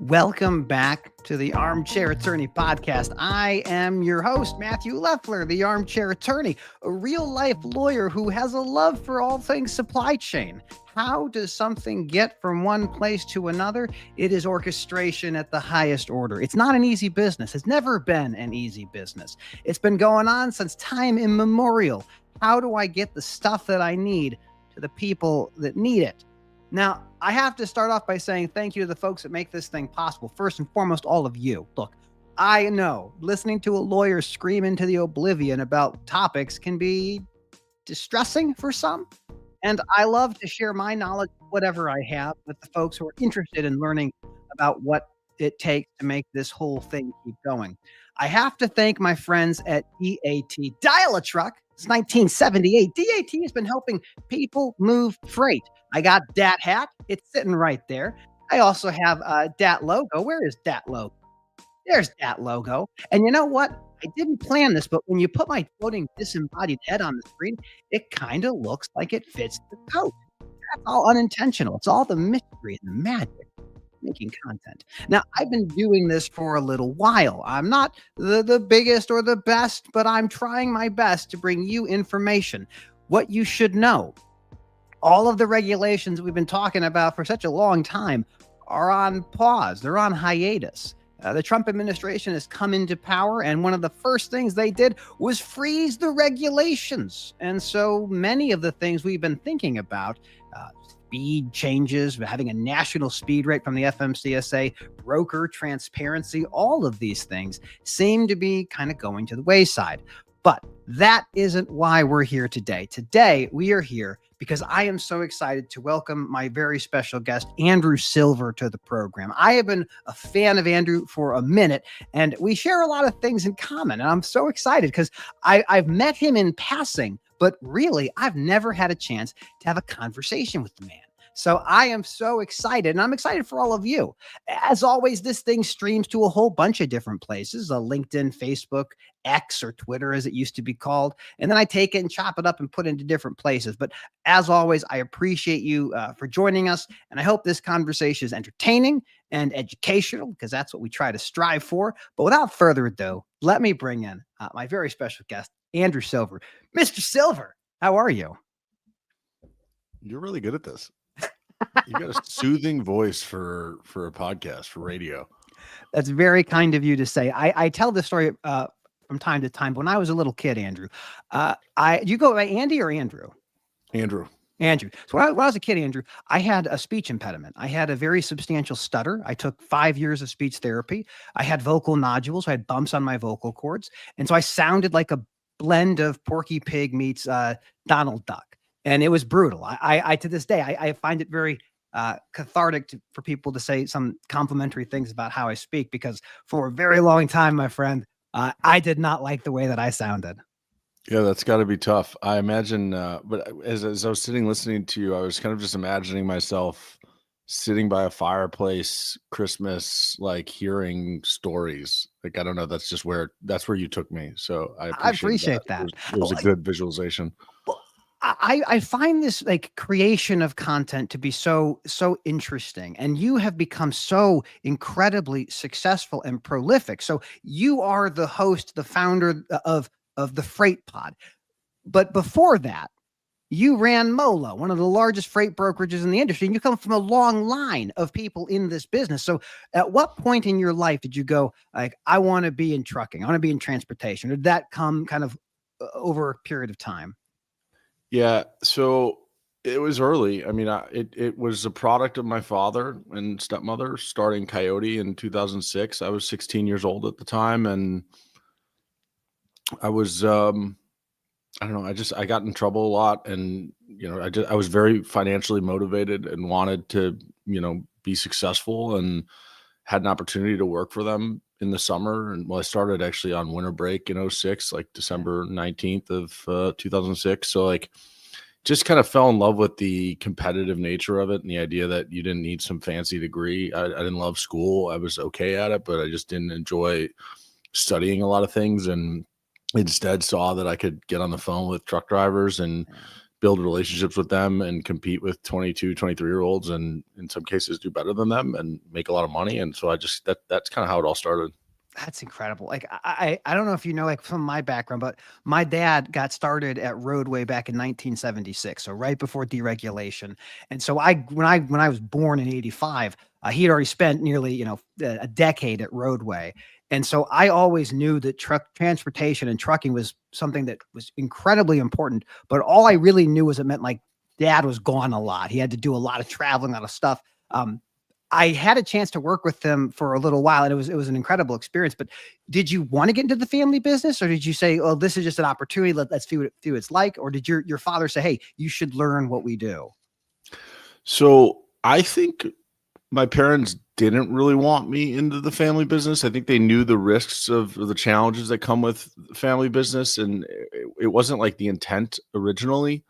Welcome back to the Armchair Attorney podcast. I am your host, Matthew Leffler, the Armchair Attorney, a real-life lawyer who has a love for all things supply chain. How does something get from one place to another? It is orchestration at the highest order. It's not an easy business. It's never been an easy business. It's been going on since time immemorial. How do I get the stuff that I need to the people that need it? Now, I have to start off by saying thank you to the folks that make this thing possible. First and foremost, all of you. Look, I know listening to a lawyer scream into the oblivion about topics can be distressing for some. And I love to share my knowledge, whatever I have, with the folks who are interested in learning about what it takes to make this whole thing keep going. I have to thank my friends at DAT. Dial a Truck. It's 1978. DAT has been helping people move freight. I got DAT hat. It's sitting right there. I also have a DAT logo. Where is DAT logo? There's DAT logo. And you know what? I didn't plan this, but when you put my floating disembodied head on the screen, it kind of looks like it fits the coat. That's all unintentional. It's all the mystery and the magic making content. Now, I've been doing this for a little while. I'm not the biggest or the best, but I'm trying my best to bring you information, what you should know. All of the regulations we've been talking about for such a long time are on pause. They're on hiatus. The Trump administration has come into power, and one of the first things they did was freeze the regulations. And so many of the things we've been thinking about, speed changes, having a national speed rate from the FMCSA, broker transparency, all of these things seem to be kind of going to the wayside. But that isn't why we're here today. Today, we are here because I am so excited to welcome my very special guest, Andrew Silver, to the program. I have been a fan of Andrew for a minute, and we share a lot of things in common. And I'm so excited because I've met him in passing, but really, I've never had a chance to have a conversation with the man. So I am so excited, and I'm excited for all of you. As always, this thing streams to a whole bunch of different places, LinkedIn, Facebook, X, or Twitter, as it used to be called. And then I take it and chop it up and put it into different places. But as always, I appreciate you for joining us. And I hope this conversation is entertaining and educational, because that's what we try to strive for. But without further ado, let me bring in my very special guest, Andrew Silver. Mr. Silver, how are you? You're really good at this. You got a soothing voice for a podcast, for radio. That's very kind of you to say. I tell this story from time to time. But when I was a little kid, Andrew, you go by Andy or Andrew? Andrew. So when I was a kid, Andrew, I had a speech impediment. I had a very substantial stutter. I took 5 years of speech therapy. I had vocal nodules. I had bumps on my vocal cords. And so I sounded like a blend of Porky Pig meets Donald Duck. And it was brutal. I to this day, I find it very cathartic for people to say some complimentary things about how I speak, because for a very long time, my friend, I did not like the way that I sounded. Yeah, that's got to be tough. I imagine, but as I was sitting listening to you, I was kind of just imagining myself sitting by a fireplace, Christmas, like hearing stories. Like, I don't know, that's where you took me. So I appreciate that. It was a good visualization. I find this like creation of content to be so interesting, and you have become so incredibly successful and prolific. So you are the host, the founder of the Freight Pod. But before that, you ran MOLO, one of the largest freight brokerages in the industry, and you come from a long line of people in this business. So at what point in your life did you go, like, I want to be in trucking, I want to be in transportation? Or did that come kind of over a period of time? Yeah, so it was early. I mean, it was a product of my father and stepmother starting Coyote in 2006. I was 16 years old at the time, and I was, I don't know, I got in trouble a lot, and I was very financially motivated and wanted to, be successful, and had an opportunity to work for them in the summer. And I started actually on winter break in 2006, like December 19th of 2006. So like, just kind of fell in love with the competitive nature of it, and the idea that you didn't need some fancy degree. I didn't love school. I was okay at it, but I just didn't enjoy studying a lot of things. And instead saw that I could get on the phone with truck drivers and Yeah. build relationships with them and compete with 22, 23-year-olds, and in some cases do better than them and make a lot of money. And so that's kind of how it all started. That's incredible. Like I don't know if you know, like from my background, but my dad got started at Roadway back in 1976, so right before deregulation. And so when I was born in '85, he had already spent nearly a decade at Roadway. And so I always knew that truck transportation and trucking was something that was incredibly important. But all I really knew was it meant like dad was gone a lot. He had to do a lot of traveling, a lot of stuff. I had a chance to work with them for a little while, and it was an incredible experience. But did you want to get into the family business, or did you say, "Oh, this is just an opportunity. Let's see what it's like," or did your father say, "Hey, you should learn what we do"? So I think my parents didn't really want me into the family business. I think they knew the risks of the challenges that come with family business, and it wasn't like the intent originally.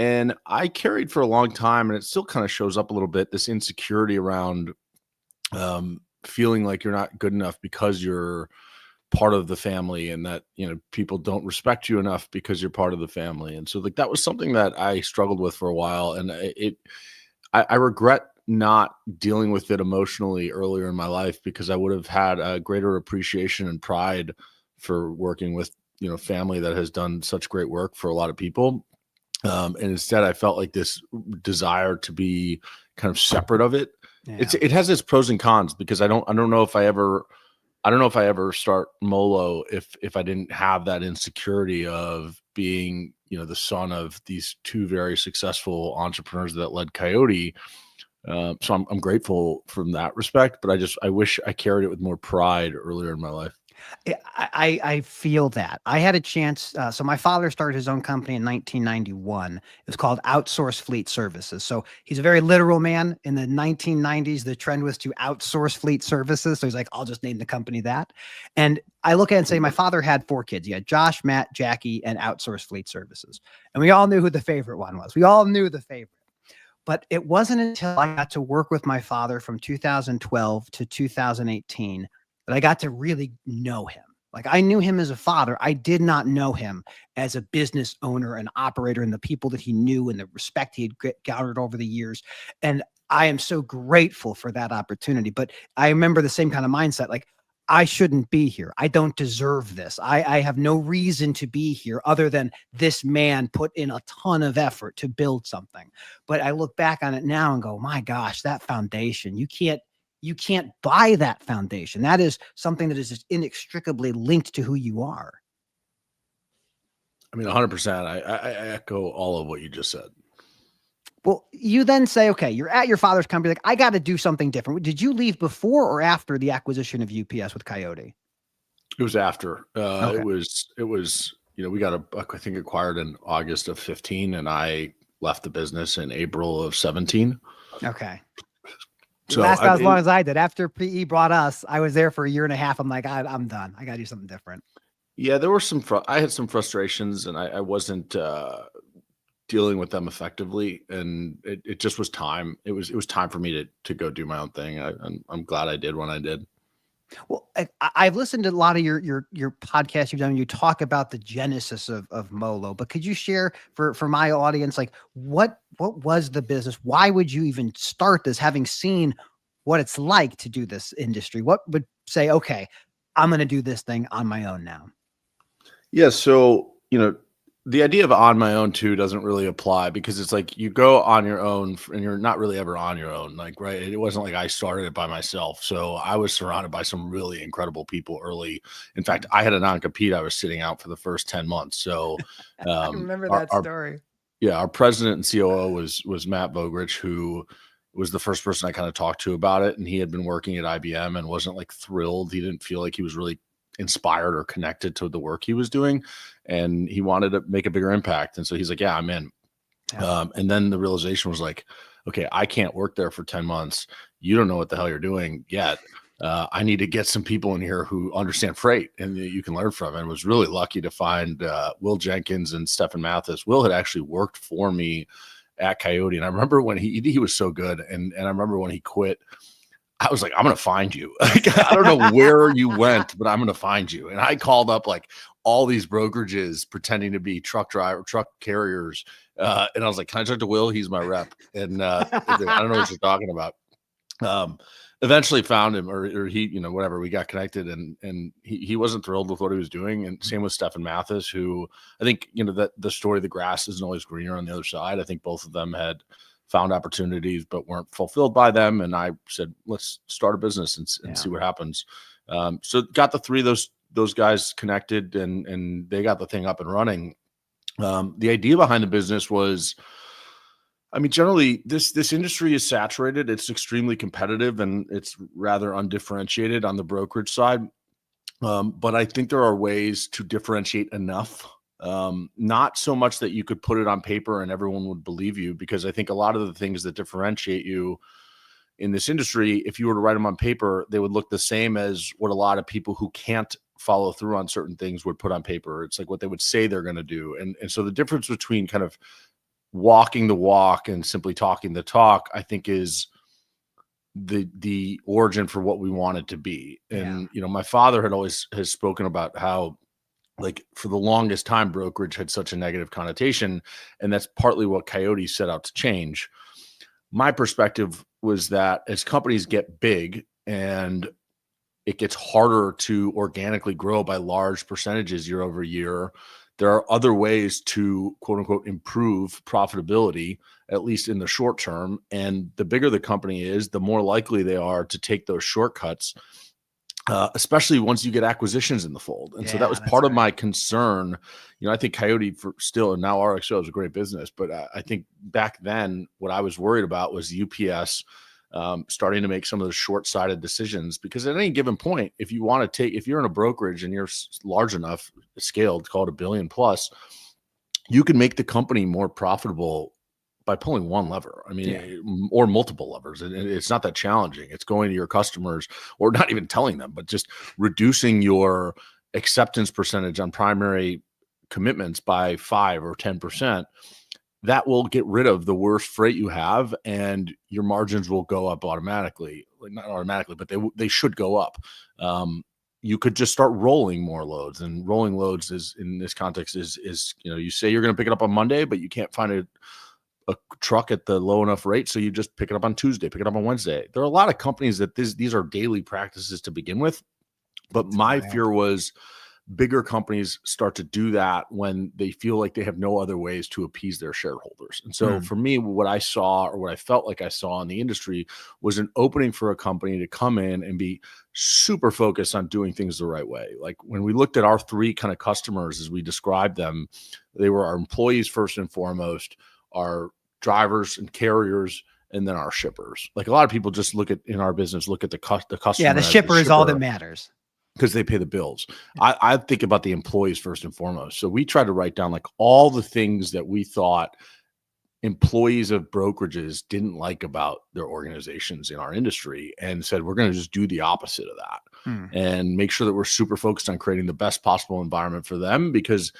And I carried for a long time, and it still kind of shows up a little bit, this insecurity around feeling like you're not good enough because you're part of the family, and that people don't respect you enough because you're part of the family. And so like that was something that I struggled with for a while, and I regret not dealing with it emotionally earlier in my life, because I would have had a greater appreciation and pride for working with family that has done such great work for a lot of people. And instead, I felt like this desire to be kind of separate of it. Yeah. It has its pros and cons, because I don't know if I ever start Molo if I didn't have that insecurity of being the son of these two very successful entrepreneurs that led Coyote. So I'm grateful from that respect, but I wish I carried it with more pride earlier in my life. I feel that. I had a chance. So my father started his own company in 1991. It was called Outsource Fleet Services. So he's a very literal man. In the 1990s, the trend was to outsource fleet services. So he's like, I'll just name the company that. And I look at it and say, my father had 4 kids. He had Josh, Matt, Jackie, and Outsource Fleet Services. And we all knew who the favorite one was. We all knew the favorite. But it wasn't until I got to work with my father from 2012 to 2018 that I got to really know him. Like I knew him as a father. I did not know him as a business owner and operator, and the people that he knew and the respect he had garnered over the years. And I am so grateful for that opportunity. But I remember the same kind of mindset. Like I shouldn't be here. I don't deserve this. I have no reason to be here other than this man put in a ton of effort to build something. But I look back on it now and go, my gosh, that foundation, you can't buy that foundation. That is something that is just inextricably linked to who you are. I mean, 100%. I echo all of what you just said. Well, you then say, okay, you're at your father's company. Like, I got to do something different. Did you leave before or after the acquisition of UPS with Coyote? It was after. Okay. It was. We got I think acquired in August of 15, and I left the business in April of 17. Okay. So Last as long as I did. After PE brought us, I was there for a year and a half. I'm like, I'm done. I got to do something different. Yeah, there were I had some frustrations, and I wasn't dealing with them effectively, and it just was time. It was time for me to go do my own thing. I'm glad I did when I did. Well, I've listened to a lot of your podcasts you've done. You talk about the genesis of Molo, but could you share for my audience, like what was the business? Why would you even start this, having seen what it's like to do this industry? What would say, okay, I'm going to do this thing on my own now? Yeah, so the idea of on my own too doesn't really apply, because it's like you go on your own and you're not really ever on your own. Like, right. It wasn't like I started it by myself. So I was surrounded by some really incredible people early. In fact, I had a non-compete I was sitting out for the first 10 months. So I remember that story. Our president and COO was Matt Vogrich, who was the first person I kind of talked to about it. And he had been working at IBM and wasn't like thrilled. He didn't feel like he was really inspired or connected to the work he was doing, and he wanted to make a bigger impact. And so he's like, yeah, I'm in. Yeah. And then the realization was like, okay, I can't work there for 10 months. You don't know what the hell you're doing yet. I need to get some people in here who understand freight and you can learn from. And was really lucky to find Will Jenkins and Stephen Mathis. Will had actually worked for me at Coyote. And I remember when he was so good. And I remember when he quit, I was like, I'm going to find you. I don't know where you went, but I'm going to find you. And I called up like all these brokerages pretending to be truck carriers. And I was like, can I talk to Will? He's my rep. And I don't know what you're talking about. Eventually found him, or he, whatever, we got connected, and he wasn't thrilled with what he was doing. And same with Stefan Mathis, who I think, that the story, the grass isn't always greener on the other side. I think both of them had found opportunities, but weren't fulfilled by them. And I said, let's start a business and see what happens. So got the three of those guys connected, and they got the thing up and running. The idea behind the business was, generally this industry is saturated. It's extremely competitive, and it's rather undifferentiated on the brokerage side. But I think there are ways to differentiate enough. Not so much that you could put it on paper and everyone would believe you, because I think a lot of the things that differentiate you in this industry, if you were to write them on paper, they would look the same as what a lot of people who can't follow through on certain things would put on paper. It's like what they would say they're going to do. And so the difference between kind of walking the walk and simply talking the talk, I think, is the origin for what we want it to be. And, my father has spoken about how, like, for the longest time, brokerage had such a negative connotation, and that's partly what Coyote set out to change. My perspective was that as companies get big and it gets harder to organically grow by large percentages year over year, there are other ways to, quote unquote, improve profitability, at least in the short term. And the bigger the company is, the more likely they are to take those shortcuts, especially once you get acquisitions in the fold. And so that was part of my concern. I think Coyote and now RXO is a great business, but I think back then what I was worried about was UPS starting to make some of the short-sighted decisions, because at any given point, if you're in a brokerage and you're large enough scaled, call it $1 billion plus, you can make the company more profitable by pulling one lever. Or multiple levers. And it's not that challenging. It's going to your customers, or not even telling them, but just reducing your acceptance percentage on primary commitments by 5 or 10%. That will get rid of the worst freight you have, and your margins will go up automatically. Like, not automatically, but they should go up. You could just start rolling more loads, and rolling loads is, in this context, is you say you're going to pick it up on Monday, but you can't find a truck at the low enough rate, so you just pick it up on Tuesday, pick it up on Wednesday. There are a lot of companies that these are daily practices to begin with, but my fear was bigger companies start to do that when they feel like they have no other ways to appease their shareholders. And so for me, what I saw, or what I felt like I saw in the industry, was an opening for a company to come in and be super focused on doing things the right way. Like, when we looked at our three kind of customers, as we described them, they were our employees first and foremost, our drivers and carriers, and then our shippers. Like, a lot of people just look at the customer. Yeah, the shipper is all that matters, because they pay the bills. I think about the employees first and foremost. So we tried to write down, like, all the things that we thought employees of brokerages didn't like about their organizations in our industry, and said, we're going to just do the opposite of that and make sure that we're super focused on creating the best possible environment for them. Because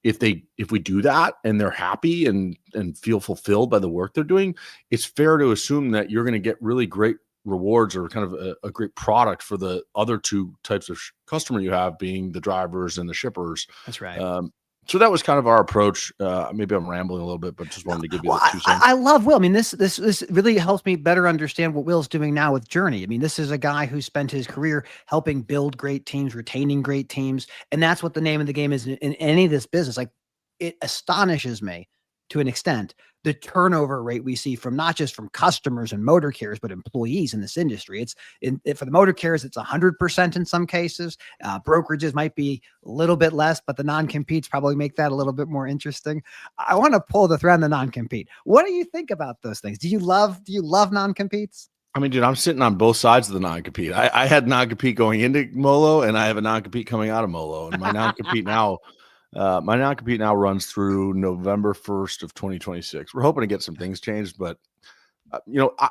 if we do that and they're happy and feel fulfilled by the work they're doing, it's fair to assume that you're going to get really great rewards, or kind of a great product for the other two types of customer you have, being the drivers and the shippers. That's right. So that was kind of our approach. Maybe I'm rambling a little bit, but just wanted to give you the 2 cents. I love Will. This really helps me better understand what Will's doing now with Journey. This is a guy who spent his career helping build great teams, retaining great teams. And that's what the name of the game is in any of this business. Like, it astonishes me to an extent, the turnover rate we see from not just from customers and motor carriers, but employees in this industry. For the motor carriers, it's 100% in some cases. Brokerages might be a little bit less, but the non-competes probably make that a little bit more interesting. I want to pull the thread on the non-compete. What do you think about those things? Do you love non-competes? Dude, I'm sitting on both sides of the non-compete. I had non-compete going into Molo, and I have a non-compete coming out of Molo. And my non-compete now runs through November 1st of 2026. We're hoping to get some things changed, but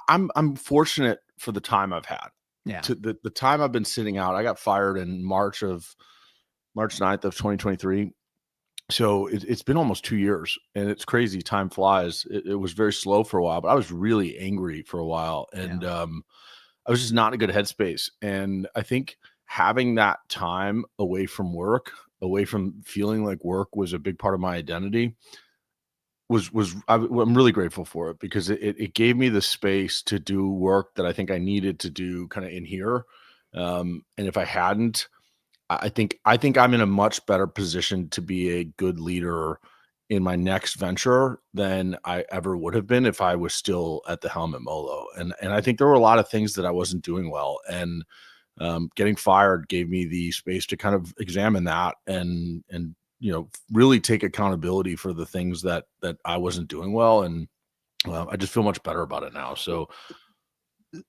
I'm fortunate for the time I've had. Yeah. To the time I've been sitting out. I got fired in March 9th of 2023. So it's been almost 2 years, and it's crazy. Time flies. It was very slow for a while, but I was really angry for a while, and I was just not in a good headspace. And I think having that time away from work away from feeling like work was a big part of my identity I'm really grateful for it because it gave me the space to do work that I think I needed to do kind of in here. And if I hadn't, I think I'm in a much better position to be a good leader in my next venture than I ever would have been if I was still at the helm at Molo. And I think there were a lot of things that I wasn't doing well. And getting fired gave me the space to kind of examine that and really take accountability for the things that I wasn't doing well. And I just feel much better about it now. So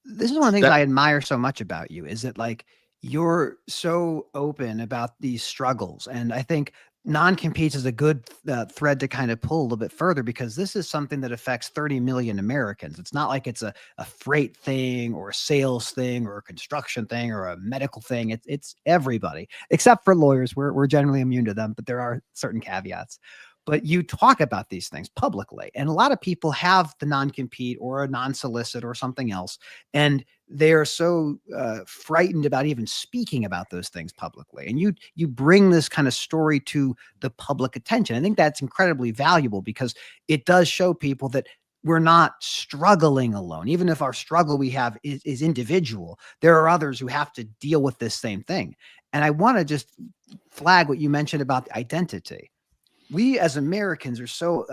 This is one of the things that I admire so much about you is that like you're so open about these struggles. And I think non-competes is a good thread to kind of pull a little bit further because this is something that affects 30 million Americans. It's not like it's a freight thing or a sales thing or a construction thing or a medical thing. It's everybody except for lawyers. We're generally immune to them, but there are certain caveats. But you talk about these things publicly, and a lot of people have the non-compete or a non-solicit or something else, and they are so frightened about even speaking about those things publicly. And you bring this kind of story to the public attention. I think that's incredibly valuable because it does show people that we're not struggling alone. Even if our struggle we have is individual, there are others who have to deal with this same thing. And I want to just flag what you mentioned about the identity. We as Americans are so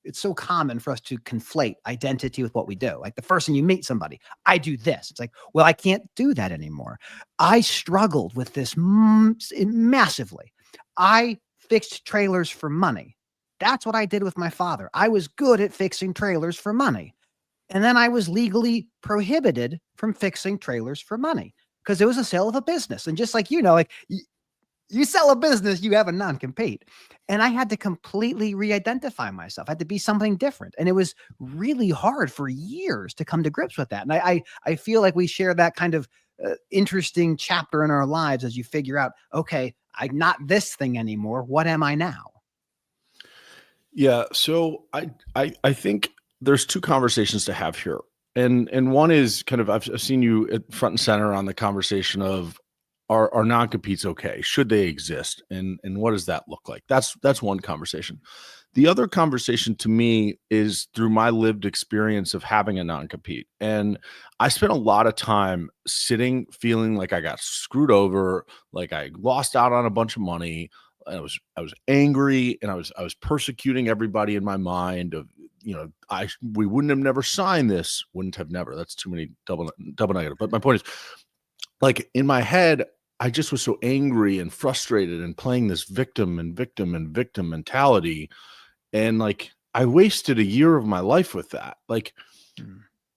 it's so common for us to conflate identity with what we do. Like the first thing you meet somebody, I do this. It's like, well, I can't do that anymore. I struggled with this massively. I fixed trailers for money. That's what I did with my father. I was good at fixing trailers for money. And then I was legally prohibited from fixing trailers for money because it was a sale of a business. And just like, like you sell a business, you have a non-compete. And I had to completely re-identify myself. I had to be something different. And it was really hard for years to come to grips with that. And I feel like we share that kind of interesting chapter in our lives as you figure out, okay, I'm not this thing anymore. What am I now? Yeah. So I think there's two conversations to have here. And one is kind of, I've seen you at front and center on the conversation of, are non-competes okay? Should they exist? And what does that look like? That's one conversation. The other conversation to me is through my lived experience of having a non-compete. And I spent a lot of time sitting feeling like I got screwed over, like I lost out on a bunch of money. I was angry and I was persecuting everybody in my mind of, we wouldn't have never signed this, wouldn't have never. That's too many double negative. But my point is, like in my head, I just was so angry and frustrated and playing this victim mentality. And like, I wasted a year of my life with that. Like,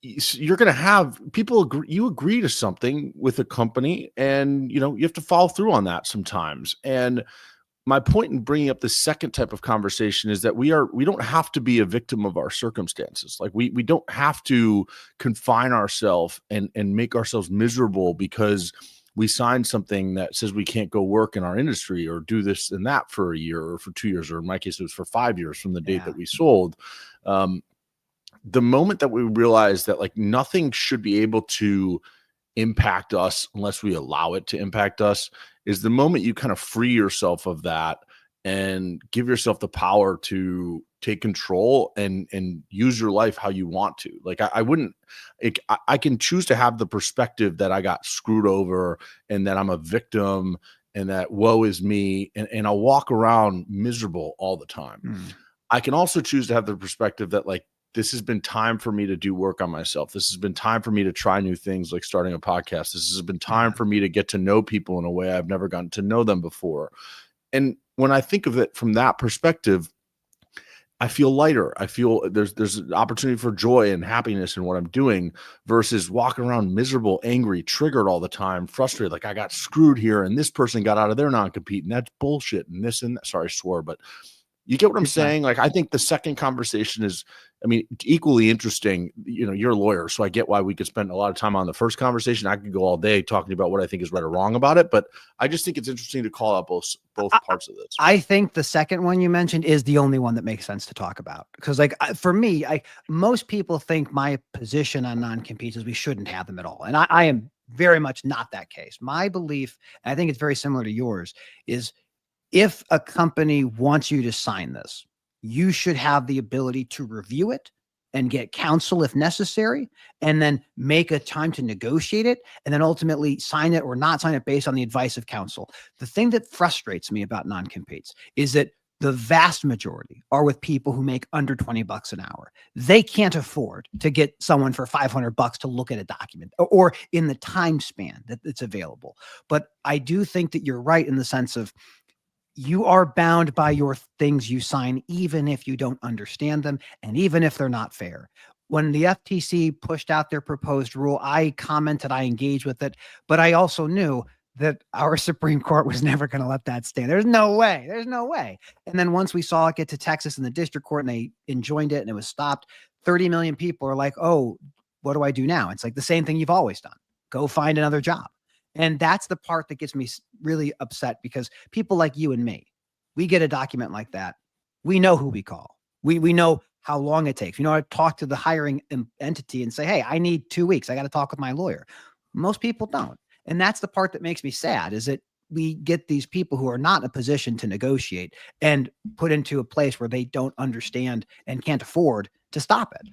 you're going to have people you agree to something with a company and, you have to follow through on that sometimes. And my point in bringing up the second type of conversation is that we don't have to be a victim of our circumstances. Like we don't have to confine ourselves and make ourselves miserable because we signed something that says we can't go work in our industry or do this and that for a year or for 2 years, or in my case, it was for 5 years from the date that we sold. The moment that we realize that like nothing should be able to impact us unless we allow it to impact us is the moment you kind of free yourself of that and give yourself the power to take control and use your life how you want to. Like I can choose to have the perspective that I got screwed over and that I'm a victim and that woe is me. And I'll walk around miserable all the time. I can also choose to have the perspective that like, this has been time for me to do work on myself. This has been time for me to try new things like starting a podcast. This has been time for me to get to know people in a way I've never gotten to know them before. And when I think of it from that perspective, I feel lighter. I feel there's an opportunity for joy and happiness in what I'm doing versus walking around miserable, angry, triggered all the time, frustrated. Like I got screwed here and this person got out of their non-compete and that's bullshit and this and that. Sorry, I swore, but you get what I'm saying? Like, I think the second conversation is, equally interesting. You're a lawyer, so I get why we could spend a lot of time on the first conversation. I could go all day talking about what I think is right or wrong about it, but I just think it's interesting to call out both parts of this. I think the second one you mentioned is the only one that makes sense to talk about. Because like for me, most people think my position on non-competes is we shouldn't have them at all. And I am very much not that case. My belief, and I think it's very similar to yours, is if a company wants you to sign this, you should have the ability to review it and get counsel if necessary, and then make a time to negotiate it, and then ultimately sign it or not sign it based on the advice of counsel. The thing that frustrates me about non-competes is that the vast majority are with people who make under $20 an hour. They can't afford to get someone for $500 to look at a document or in the time span that it's available. But I do think that you're right in the sense of you are bound by your things you sign, even if you don't understand them and even if they're not fair. When the FTC pushed out their proposed rule, I commented, I engaged with it, but I also knew that our Supreme Court was never going to let that stand. There's no way. There's no way. And then once we saw it get to Texas and the district court and they enjoined it and it was stopped, 30 million people are like, oh, what do I do now? It's like the same thing you've always done. Go find another job. And that's the part that gets me really upset, because people like you and me, we get a document like that. We know who we call. We know how long it takes. You know, I talk to the hiring entity and say, hey, I need 2 weeks. I got to talk with my lawyer. Most people don't. And that's the part that makes me sad, is that we get these people who are not in a position to negotiate and put into a place where they don't understand and can't afford to stop it.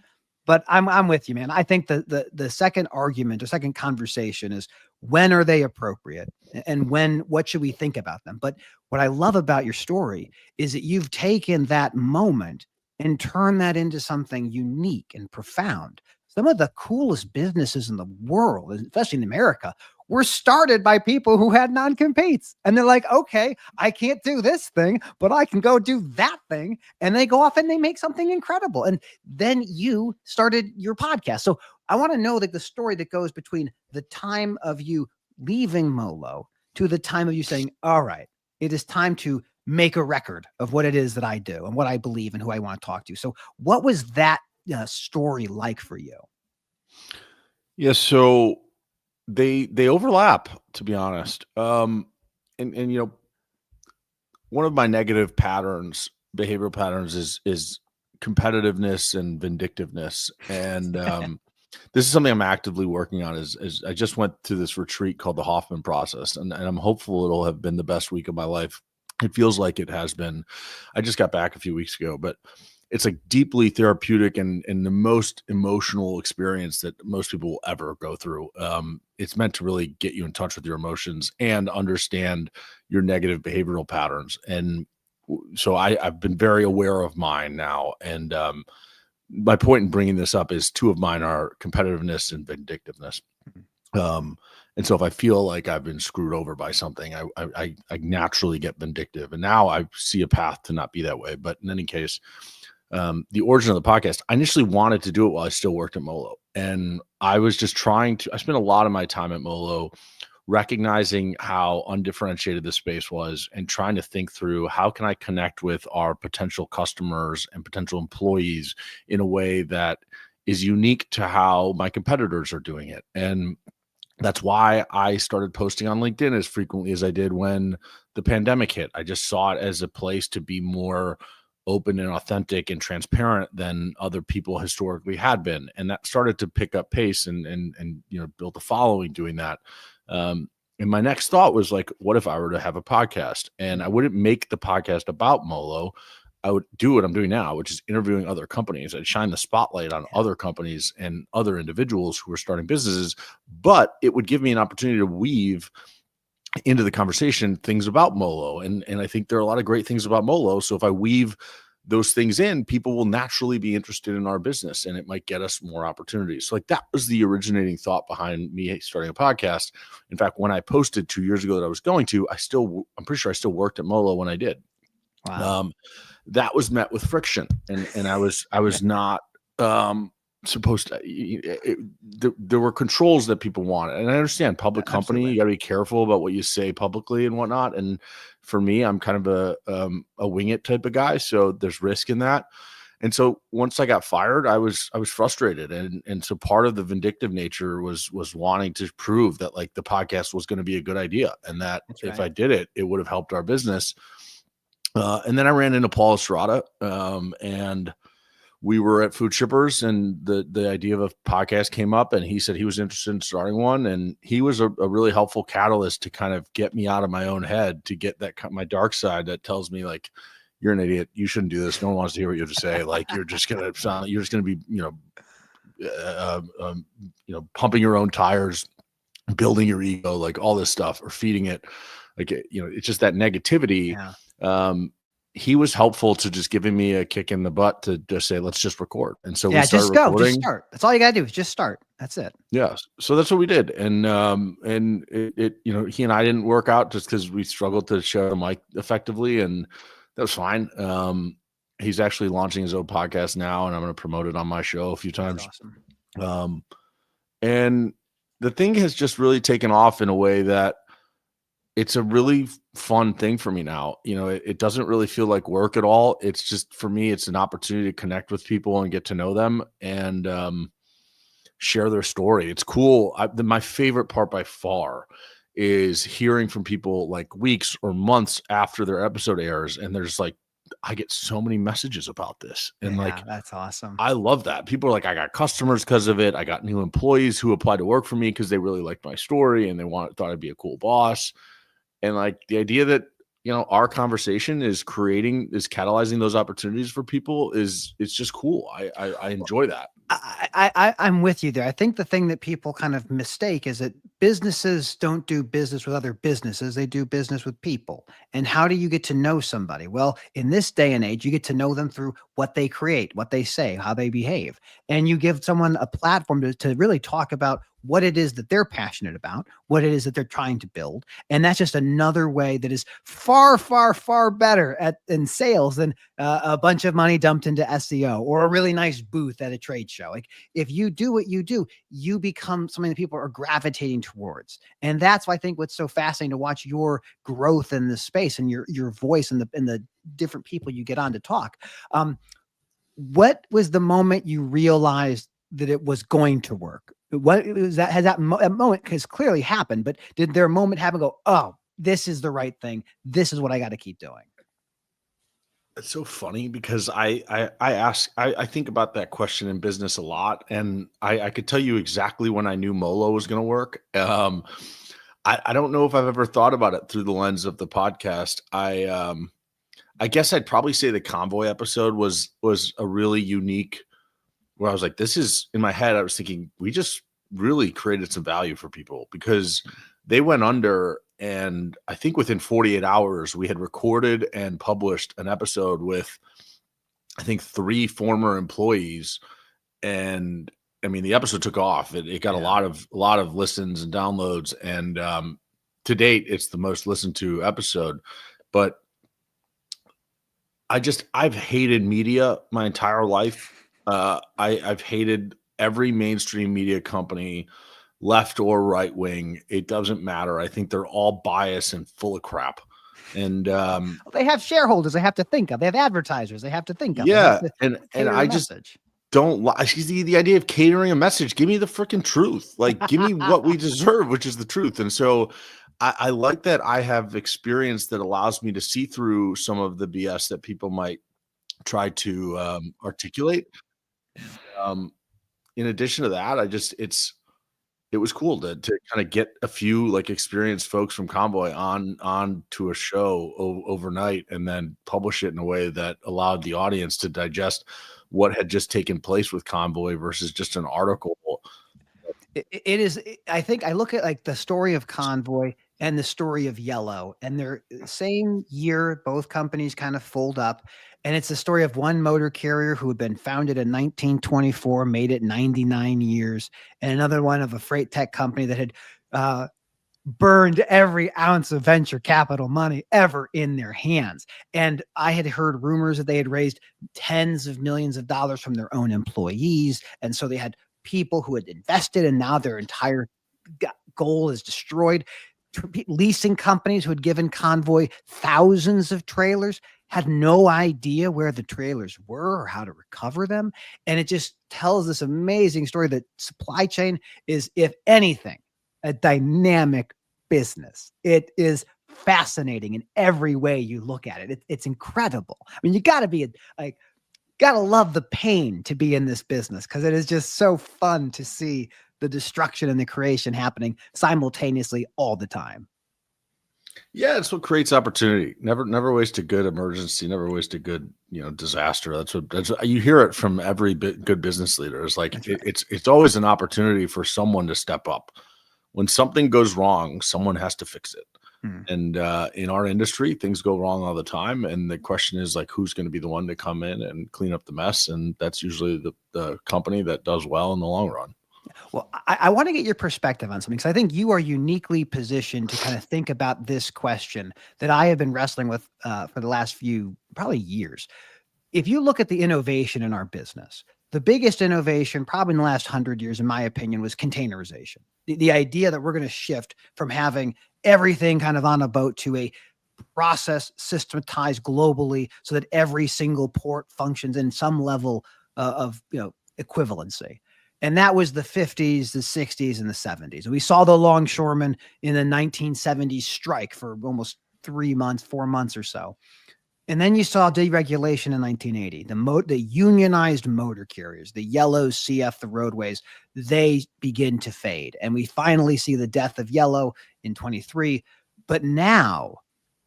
But I'm with you, man. I think the second argument or second conversation is, when are they appropriate, and what should we think about them? But what I love about your story is that you've taken that moment and turned that into something unique and profound. Some of the coolest businesses in the world, especially in America, were started by people who had non-competes. And they're like, okay, I can't do this thing, but I can go do that thing. And they go off and they make something incredible. And then you started your podcast. So I want to know, like, the story that goes between the time of you leaving Molo to the time of you saying, all right, it is time to make a record of what it is that I do and what I believe and who I want to talk to. So what was that story like for you? Yeah, so they overlap, to be honest. And you know, one of my negative patterns, behavioral patterns, is competitiveness and vindictiveness. And this is something I'm actively working on. Is I just went to this retreat called the Hoffman Process, and I'm hopeful it'll have been the best week of my life. It feels like it has been. I just got back a few weeks ago, but it's like deeply therapeutic and the most emotional experience that most people will ever go through. It's meant to really get you in touch with your emotions and understand your negative behavioral patterns. And so I've been very aware of mine now. And my point in bringing this up is two of mine are competitiveness and vindictiveness. And so if I feel like I've been screwed over by something, I naturally get vindictive. And now I see a path to not be that way. But in any case, the origin of the podcast, I initially wanted to do it while I still worked at Molo. And I was just I spent a lot of my time at Molo recognizing how undifferentiated the space was and trying to think through, how can I connect with our potential customers and potential employees in a way that is unique to how my competitors are doing it. And that's why I started posting on LinkedIn as frequently as I did when the pandemic hit. I just saw it as a place to be more open and authentic and transparent than other people historically had been. And that started to pick up pace and you know, build a following doing that. And my next thought was like, what if I were to have a podcast? And I wouldn't make the podcast about Molo. I would do what I'm doing now, which is interviewing other companies. I'd shine the spotlight on other companies and other individuals who are starting businesses, but it would give me an opportunity to weave into the conversation things about Molo. And I think there are a lot of great things about Molo. So if I weave those things in, people will naturally be interested in our business and it might get us more opportunities. So like that was the originating thought behind me starting a podcast. In fact, when I posted 2 years ago that I was going to, I'm pretty sure I still worked at Molo when I did. Wow. That was met with friction, and I was not supposed to. There were controls that people wanted, and I understand public company. You got to be careful about what you say publicly and whatnot. And for me, I'm kind of a wing it type of guy, so there's risk in that. And so once I got fired, I was frustrated, and so part of the vindictive nature was wanting to prove that like the podcast was going to be a good idea, and that if I did it, it would have helped our business. And then I ran into Paul Estrada, and we were at Food Shippers, and the idea of a podcast came up, and he said he was interested in starting one, and he was a really helpful catalyst to kind of get me out of my own head, to get that my dark side that tells me like, you're an idiot, you shouldn't do this, no one wants to hear what you have to say, like you're just gonna be pumping your own tires, building your ego, like all this stuff, or feeding it, like it's just that negativity. He was helpful to just giving me a kick in the butt to just say, let's just record. And so we started recording. Just start. That's all you gotta do is just start. That's it. Yeah. So that's what we did. And it he and I didn't work out just because we struggled to share the mic effectively, and that was fine. He's actually launching his own podcast now, and I'm going to promote it on my show a few times. That's awesome. And the thing has just really taken off in a way that it's a really fun thing for me now. It doesn't really feel like work at all. It's just, for me, it's an opportunity to connect with people and get to know them and share their story. It's cool. My favorite part by far is hearing from people like weeks or months after their episode airs, and there's like, I get so many messages about this, and like, that's awesome. I love that. People are like, I got customers because of it. I got new employees who applied to work for me because they really liked my story and they thought I'd be a cool boss. And like the idea that, our conversation is catalyzing those opportunities for people it's just cool. I enjoy that. I'm with you there. I think the thing that people kind of mistake is that businesses don't do business with other businesses. They do business with people. And how do you get to know somebody? Well, in this day and age, you get to know them through what they create, what they say, how they behave. And you give someone a platform to really talk about what it is that they're passionate about, what it is that they're trying to build. And that's just another way that is far, far, far better in sales than a bunch of money dumped into SEO or a really nice booth at a trade show. Like, if you do what you do, you become something that people are gravitating towards. And that's why I think what's so fascinating to watch your growth in this space and your voice and the different people you get on to talk. What was the moment you realized that it was going to work? What was that? Has that moment has clearly happened, but did there a moment happen? Go, oh, this is the right thing. This is what I got to keep doing. It's so funny because I think about that question in business a lot, and I could tell you exactly when I knew Molo was going to work. I don't know if I've ever thought about it through the lens of the podcast. I guess I'd probably say the Convoy episode was a really unique, where I was like, this is, in my head, I was thinking, we just really created some value for people, because they went under, and I think within 48 hours, we had recorded and published an episode with, I think, 3 former employees. And I mean, the episode took off. It got a lot of listens and downloads. And to date, it's the most listened to episode. But I've hated media my entire life. I've hated every mainstream media company, left or right wing. It doesn't matter. I think they're all biased and full of crap. And they have shareholders they have to think of. They have advertisers they have to think of. Yeah, and I just don't like the idea of catering a message. Give me the freaking truth. Like, give me what we deserve, which is the truth. And so I like that I have experience that allows me to see through some of the BS that people might try to articulate. In addition to that, it was cool to kind of get a few like experienced folks from Convoy on to a show overnight, and then publish it in a way that allowed the audience to digest what had just taken place with Convoy versus just an article. It is. I think I look at like the story of Convoy and the story of Yellow, and they're same year, both companies kind of fold up. And it's the story of one motor carrier who had been founded in 1924, made it 99 years, and another one of a freight tech company that had burned every ounce of venture capital money ever in their hands. And I had heard rumors that they had raised tens of millions of dollars from their own employees. And so they had people who had invested, and now their entire goal is destroyed. Leasing companies who had given Convoy thousands of trailers had no idea where the trailers were or how to recover them. And it just tells this amazing story that supply chain is, if anything, a dynamic business. It is fascinating in every way you look at it. It's incredible. I mean, you got to be like, Gotta love the pain to be in this business because it is just so fun to see the destruction and the creation happening simultaneously all the time. Yeah, it's what creates opportunity. Never waste a good emergency. Never waste a good, disaster. That's what you hear it from every good business leader. It's like That's right. it's always an opportunity for someone to step up. When something goes wrong, someone has to fix it. Hmm. And in our industry, things go wrong all the time. And the question is like, who's going to be the one to come in and clean up the mess? And that's usually the company that does well in the long run. Well, I want to get your perspective on something because I think you are uniquely positioned to kind of think about this question that I have been wrestling with for the last few probably years. If you look at the innovation in our business, the biggest innovation probably in the last 100 years, in my opinion, was containerization. The idea that we're going to shift from having everything kind of on a boat to a process systematized globally so that every single port functions in some level of equivalency. And that was the 50s, the 60s, and the 70s. We saw the longshoremen in the 1970s strike for almost 3 months, 4 months or so. And then you saw deregulation in 1980. The unionized motor carriers, the yellow CF, the roadways, they begin to fade. And we finally see the death of yellow in 23. But now